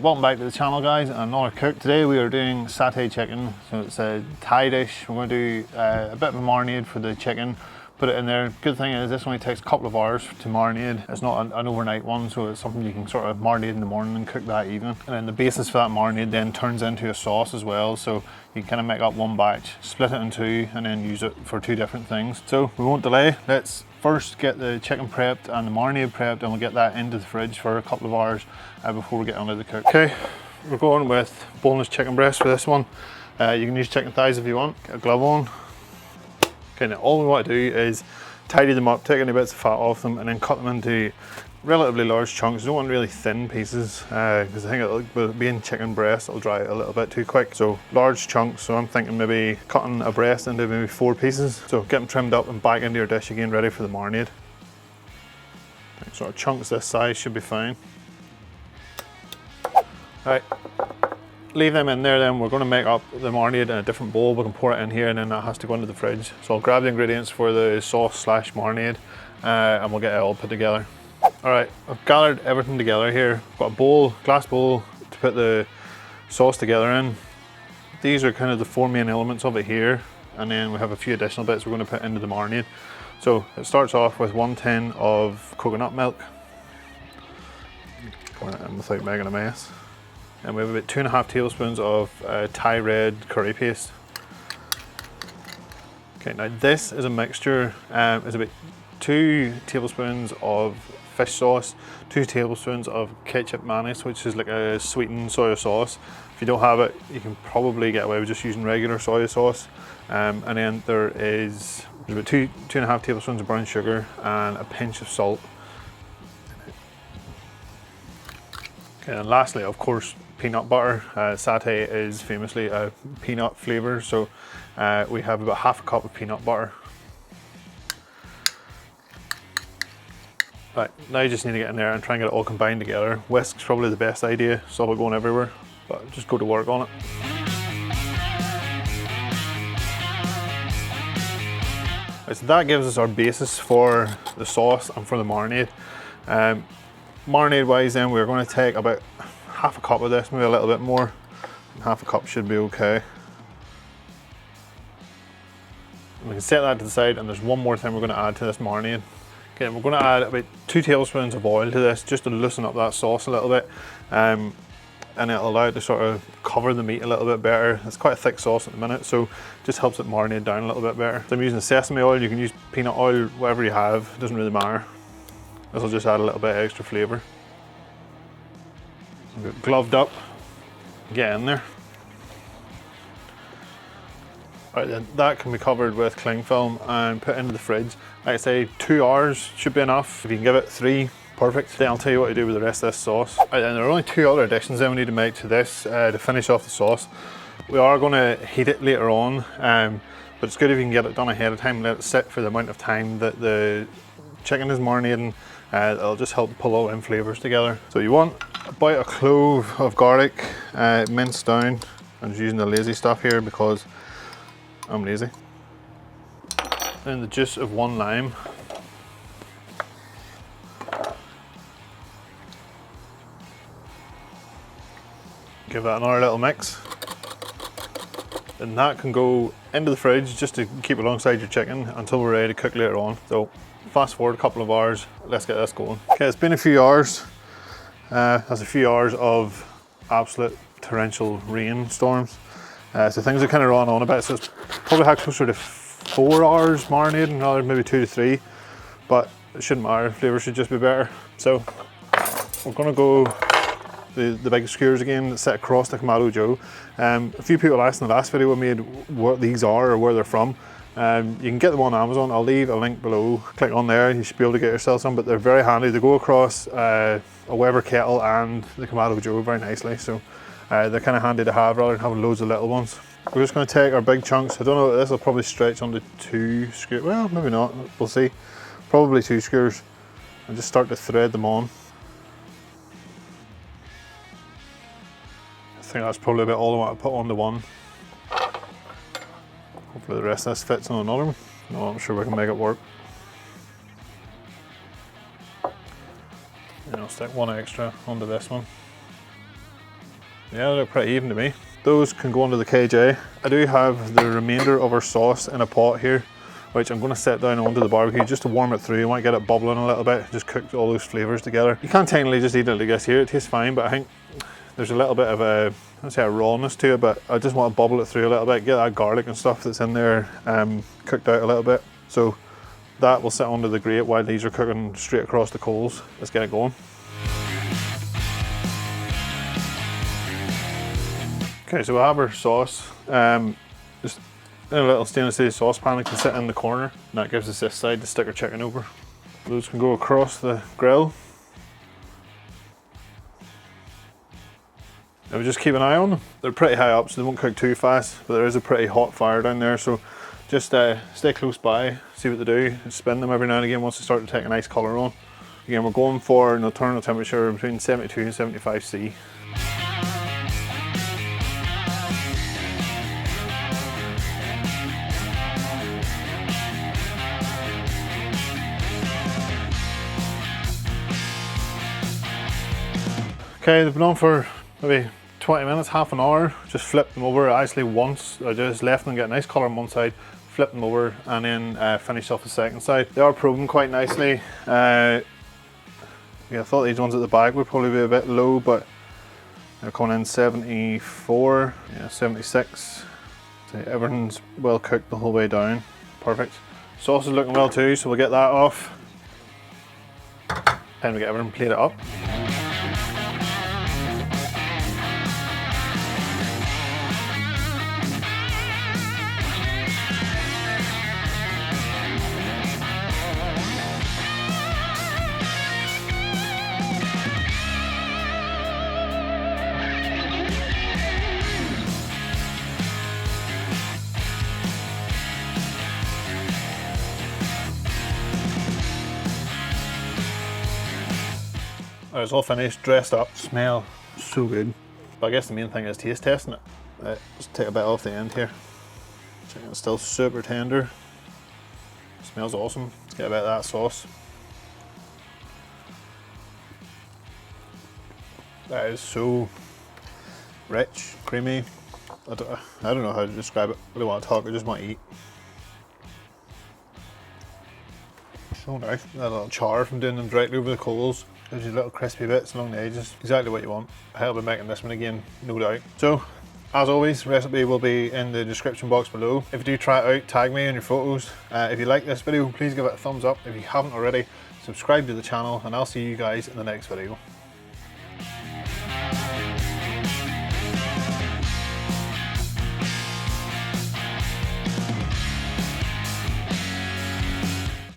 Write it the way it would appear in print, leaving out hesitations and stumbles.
welcome back to the channel, guys. Another cook. Today we are doing satay chicken, so it's a Thai dish. We're going to do a bit of a marinade for the chicken, put it in there. Good thing is this only takes a couple of hours to marinade. It's not an overnight one, so it's something you can sort of marinate in the morning and cook that evening. And then the basis for that marinade then turns into a sauce as well, so you can kind of make up one batch, split it in two, and then use it for two different things. So we won't delay. Let's first get the chicken prepped and the marinade prepped, and we'll get that into the fridge for a couple of hours before we get on to the cook. Okay, we're going with boneless chicken breast for this one. You can use chicken thighs if you want. Get a glove on. Okay, now all we want to do is tidy them up, take any bits of fat off them, and then cut them into relatively large chunks. You don't want really thin pieces because I think with being chicken breast, it'll dry a little bit too quick. So large chunks, so I'm thinking maybe cutting a breast into maybe 4 pieces. So get them trimmed up and back into your dish again, ready for the marinade. Sort of chunks this size should be fine. Right, leave them in there then. We're going to make up the marinade in a different bowl. We can pour it in here and then that has to go into the fridge. So I'll grab the ingredients for the sauce slash marinade and we'll get it all put together. Alright, I've gathered everything together here. I've got a bowl, glass bowl to put the sauce together in. These are kind of the 4 main elements of it here, and then we have a few additional bits we're going to put into the marinade. So it starts off with 1 tin of coconut milk. Pour it in without making a mess. And we have about 2.5 tablespoons of Thai red curry paste. Okay, now this is a mixture. It's about 2 tablespoons of fish sauce, 2 tablespoons of Kecap Manis, which is like a sweetened soy sauce. If you don't have it, you can probably get away with just using regular soy sauce. And then there's about 2.5 tablespoons of brown sugar and a pinch of salt. Okay, and lastly, of course, peanut butter. Satay is famously a peanut flavour, so we have about half a cup of peanut butter. Right, now you just need to get in there and try and get it all combined together. Whisk's probably the best idea, stop it going everywhere, but just go to work on it. Right, so that gives us our basis for the sauce and for the marinade. Marinade wise then, we're going to take about half a cup of this, maybe a little bit more. Half a cup should be okay. We can set that to the side, and there's one more thing we're going to add to this marinade. Okay, we're going to add about 2 tablespoons of oil to this just to loosen up that sauce a little bit, and it'll allow it to sort of cover the meat a little bit better. It's quite a thick sauce at the minute, so just helps it marinate down a little bit better. So I'm using sesame oil. You can use peanut oil, whatever you have, it doesn't really matter. This will just add a little bit of extra flavour. Get gloved up, get in there. Right, then that can be covered with cling film and put into the fridge. Like I say, 2 hours should be enough. If you can give it 3, perfect. Then I'll tell you what to do with the rest of this sauce. Right, then there are only 2 other additions then we need to make to this to finish off the sauce. We are going to heat it later on, but it's good if you can get it done ahead of time and let it sit for the amount of time that the chicken is marinating. It'll just help pull all them flavours together. So you want about a clove of garlic minced down. I'm just using the lazy stuff here because I'm lazy. And the juice of 1 lime. Give that another little mix. And that can go into the fridge just to keep alongside your chicken until we're ready to cook later on. So fast forward a couple of hours, let's get this going. Okay, it's been a few hours. That's a few hours of absolute torrential rainstorms. So things are kind of run on a bit, so it's probably had closer to 4 hours marinating, rather maybe 2 to 3, but it shouldn't matter, flavour should just be better. So we're going to go the big skewers again that sit across the Kamado Joe. A few people asked in the last video I made what these are or where they're from. You can get them on Amazon. I'll leave a link below. Click on there, you should be able to get yourself some, but they're very handy. They go across a Weber kettle and the Kamado Joe very nicely, so they're kind of handy to have rather than having loads of little ones. We're just going to take our big chunks. I don't know, this will probably stretch onto 2 skewers. Well, maybe not, we'll see. Probably 2 skewers, and just start to thread them on. I think that's probably about all I want to put onto one. Hopefully the rest of this fits on another one. No, I'm sure we can make it work. And I'll stick one extra onto this one. Yeah, they look pretty even to me. Those can go under the KJ. I do have the remainder of our sauce in a pot here, which I'm going to set down onto the barbecue just to warm it through. You want to get it bubbling a little bit, just cook all those flavours together. You can technically just eat it like this here, it tastes fine, but I think there's a little bit of a, let's say a rawness to it, but I just want to bubble it through a little bit, get that garlic and stuff that's in there cooked out a little bit. So that will sit under the grate while these are cooking straight across the coals. Let's get it going. Okay, so we have our sauce, just in a little stainless steel saucepan that can sit in the corner, and that gives us this side to stick our chicken over. Those can go across the grill. And we just keep an eye on them. They're pretty high up, so they won't cook too fast, but there is a pretty hot fire down there, so just stay close by, see what they do, and spin them every now and again once they start to take a nice colour on. Again, we're going for an internal temperature between 72 and 75 C. Okay, they've been on for maybe 20 minutes, half an hour. Just flipped them over actually once. I just left them get a nice colour on one side, flipped them over, and then finished off the second side. They are probing quite nicely. Yeah, I thought these ones at the back would probably be a bit low, but they're coming in 74, yeah, 76. So everything's well cooked the whole way down. Perfect. Sauce is looking well too, so we'll get that off. Time to get everything plated up. Alright, it's all finished, dressed up, smell so good. But I guess the main thing is taste testing it. Let's take a bit off the end here. Chicken's still super tender. Smells awesome. Let's get a bit of that sauce. That is so rich, creamy. I don't know how to describe it. I don't want to talk, I just want to eat. So nice. That little char from doing them directly over the coals. Gives you little crispy bits along the edges. Exactly what you want. I'll be making this one again, no doubt. So, as always, recipe will be in the description box below. If you do try it out, tag me in your photos. If you like this video, please give it a thumbs up. If you haven't already, subscribe to the channel, and I'll see you guys in the next video.